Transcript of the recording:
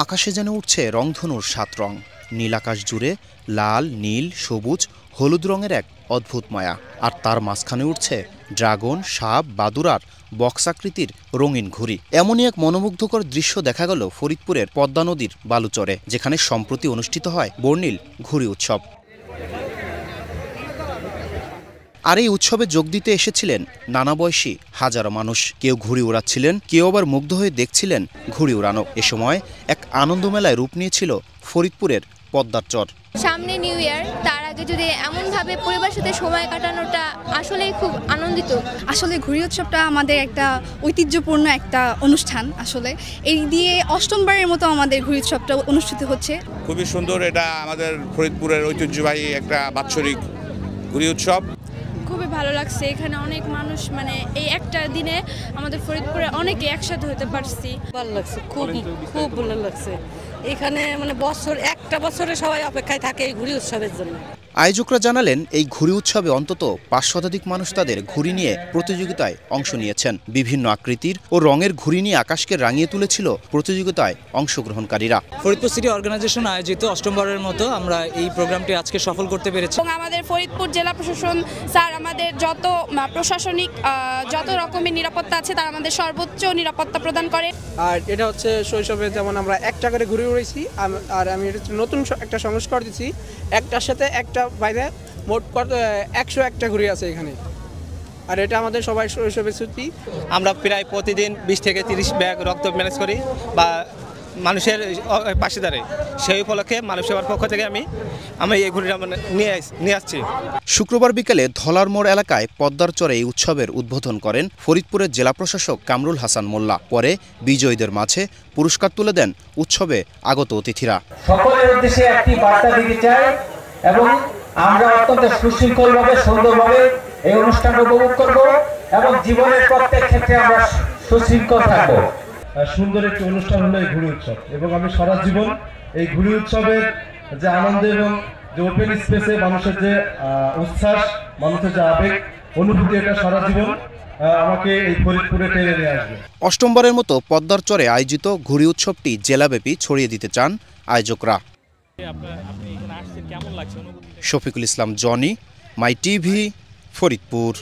আকাশে যেন উঠছে রংধনুর ৭ রং। নীল আকাশ জুড়ে লাল, নীল, সবুজ, হলুদ রঙের এক অদ্ভুত মায়া। আর তার মাঝখানে উঠছে ড্রাগন, সাপ, বাদুড় আর বক্সাকৃতির রঙিন ঘুড়ি। এমনই এক মনোমুগ্ধকর দৃশ্য দেখা গেল ফরিদপুরের পদ্মা নদীর বালুচরে, যেখানে সম্প্রতি অনুষ্ঠিত হয় বর্ণিল ঘুড়ি উৎসব। আর এই উৎসবে যোগ দিতে এসেছিলেন নানা বয়সী হাজারো মানুষ। কেউ ঘুড়ি উড়াচ্ছিলেন, কেউ আবার মুগ্ধ হয়ে দেখছিলেন ঘুড়ি উড়ানো। এ সময় এক আনন্দমেলায় রূপ নিয়েছিল ফরিদপুরের পদ্মার চর। সামনে নিউ ইয়ার, তার আগে যদি এমনভাবে পরিবারের সাথে সময় কাটানোটা আসলেই খুব আনন্দিত। আসলে ঘুড়ি উৎসবটা আমাদের একটা ঐতিহ্যপূর্ণ একটা অনুষ্ঠান। আসলে এই দিয়ে অষ্টমবারের মতো আমাদের ঘুড়ি উৎসবটা অনুষ্ঠিত হচ্ছে। খুবই সুন্দর, এটা আমাদের ফরিদপুরের ঐতিহ্যবাহী একটা বাৎসরিক ঘুড়ি উৎসব। খুবই ভালো লাগছে, এখানে অনেক মানুষ, মানে এই একটা দিনে আমাদের ফরিদপুরে অনেকে একসাথে হতে পারছি। ভালো লাগছে, খুব ভালো লাগছে। এখানে মানে একটা বছরে সবাই অপেক্ষায় থাকে এই ঘুড়ি উৎসবের জন্য। আয়োজকরা জানালেন, এই ঘুড়ি উৎসবে অন্তত ৫ শতাধিক মানুষ তাদের ঘুড়ি নিয়ে প্রতিযোগিতায় অংশ নিয়েছেন। বিভিন্ন আকৃতির ও রঙের ঘুড়ি নিয়ে আকাশকে রাঙিয়ে তুলেছিল প্রতিযোগিতায় অংশগ্রহণকারীরা। ফরিদপুর সিটি অর্গানাইজেশন আয়োজিত অষ্টমবারের মতো আমরা এই প্রোগ্রামটি আজকে সফল করতে পেরেছি। এবং আমাদের ফরিদপুর জেলা প্রশাসন স্যার আমাদের যত প্রশাসনিক যত রকমের নিরাপত্তা আছে তার আমাদের সর্বোচ্চ নিরাপত্তা প্রদান করে। আর এটা হচ্ছে শৈশবে যেমন আমরা একটা করে ঘুরে উড়েছি, আর আমি নতুন একটা সংস্কার দিচ্ছি, একটার সাথে একটা বাইরে মোট 101টা ঘুড়ি আছে এখানে। আর এটা আমাদের সবাই শৈশবের স্মৃতি। আমরা প্রায় প্রতিদিন 20 থেকে 30 ব্যাগ রক্ত ম্যানেজ করি বা মানুষের পাশে দাঁড়াই। সেই উপলক্ষে মানুষ সেবার পক্ষ থেকে আমি এই ঘুড়িটা নিয়ে আসছি। শুক্রবার বিকেলে ধলার মোড় এলাকায় পদ্মার চরে এই উৎসবের উদ্বোধন করেন ফরিদপুরের জেলা প্রশাসক কামরুল হাসান মোল্লা। পরে বিজয়ীদের মাঝে পুরস্কার তুলে দেন উৎসবে আগত অতিথিরা। সকলের উদ্দেশ্যে একটি বার্তা দিতে চাই এবং আমরা অত্যন্ত সুশৃঙ্খলভাবে সুন্দরভাবে এই অনুষ্ঠান উপভোগ করব এবং জীবনের প্রত্যেক ক্ষেত্রে আমরা সুশৃঙ্খল থাকব। সুন্দর একটি অনুষ্ঠান হলো এই ঘুড়ি উৎসব, এবং আমি সারা জীবন এই ঘুড়ি উৎসবের যে আনন্দ এবং যে ওপেন স্পেসে মানুষের যে উচ্ছ্বাস, মানুষের যে আবেগ অনুভূতি, এটা সারা জীবন আমাকে এই ফরিদপুরে টেনে নিয়ে আসবে। অষ্টমবারের মতো পদ্মার চরে আয়োজিত ঘুড়ি উৎসবটি জেলাব্যাপী ছড়িয়ে দিতে চান আয়োজকরা। শফিকুল ইসলাম, জনি, মাই টিভি, ফরিদপুর।